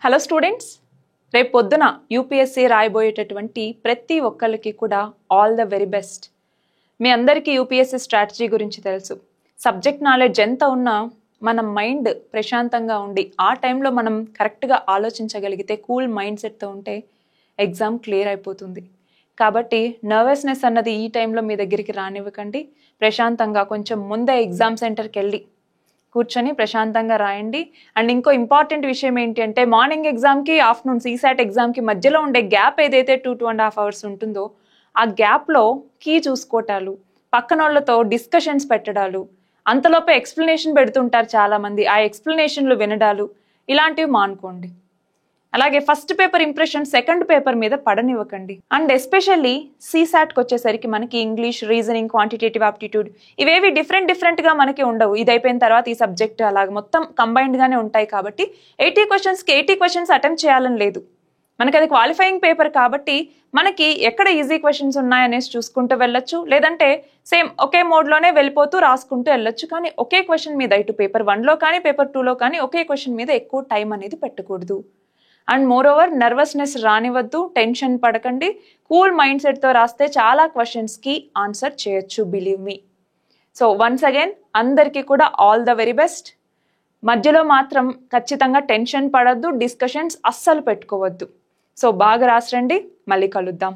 Hello students, రేపు పొద్దున UPSC రాయబోయేటటువంటి ప్రతి ఒక్కరికి కూడా ఆల్ ద వెరీ బెస్ట్. మీ అందరికీ యూపీఎస్సీ స్ట్రాటజీ గురించి తెలుసు. సబ్జెక్ట్ నాలెడ్జ్ ఎంత ఉన్నా మన మైండ్ ప్రశాంతంగా ఉండి ఆ టైంలో మనం కరెక్ట్గా ఆలోచించగలిగితే, కూల్ మైండ్ సెట్తో ఉంటే ఎగ్జామ్ క్లియర్ అయిపోతుంది. కాబట్టి నర్వస్నెస్ అన్నది ఈ టైంలో మీ దగ్గరికి రానివ్వకండి. ప్రశాంతంగా కొంచెం ముందే ఎగ్జామ్ సెంటర్కి వెళ్ళి కూర్చొని ప్రశాంతంగా రాయండి. అండ్ ఇంకో ఇంపార్టెంట్ విషయం ఏంటి అంటే, మార్నింగ్ ఎగ్జామ్కి ఆఫ్టర్నూన్ సీసాట్ ఎగ్జామ్కి మధ్యలో ఉండే గ్యాప్ ఏదైతే 2.5 hours ఉంటుందో, ఆ గ్యాప్లో కీ చూసుకోవటాలు, పక్కన వాళ్ళతో డిస్కషన్స్ పెట్టడాలు, అంతలోపే ఎక్స్ప్లెనేషన్ పెడుతుంటారు చాలామంది, ఆ ఎక్స్ప్లెనేషన్లు వినడాలు, ఇలాంటివి మానుకోండి. అలాగే first paper impression second paper మీద పడనివ్వకండి. అండ్ ఎస్పెషల్లీ సీసాట్కి వచ్చేసరికి మనకి ఇంగ్లీష్, రీజనింగ్, క్వాంటిటేటివ్ ఆప్టిట్యూడ్ ఇవేవి డిఫరెంట్గా మనకి ఉండవు. ఇది అయిపోయిన తర్వాత ఈ సబ్జెక్ట్ అలాగే మొత్తం కంబైన్డ్గానే ఉంటాయి. కాబట్టి 80 questions-కి 80 questions అటెంప్ట్ చేయాలని లేదు. మనకి అది క్వాలిఫైయింగ్ పేపర్ కాబట్టి మనకి ఎక్కడ ఈజీ క్వశ్చన్స్ ఉన్నాయనేసి చూసుకుంటూ వెళ్ళొచ్చు, లేదంటే సేమ్ ఒకే మోడ్లోనే వెళ్ళిపోతూ రాసుకుంటూ వెళ్ళొచ్చు. కానీ ఒకే క్వశ్చన్ మీద ఇటు పేపర్ 1లో కానీ పేపర్ 2లో కానీ ఒకే క్వశ్చన్ మీద ఎక్కువ టైం అనేది పెట్టకూడదు. అండ్ మోర్ ఓవర్ నర్వస్నెస్ రానివద్దు, టెన్షన్ పడకండి. కూల్ మైండ్ సెట్తో రాస్తే చాలా క్వశ్చన్స్కి ఆన్సర్ చేయొచ్చు, believe me. So once again అందరికీ కూడా ఆల్ ద వెరీ బెస్ట్. మధ్యలో మాత్రం ఖచ్చితంగా టెన్షన్ పడద్దు, డిస్కషన్స్ అస్సలు పెట్టుకోవద్దు. సో బాగా రాసిరండి, మళ్ళీ కలుద్దాం.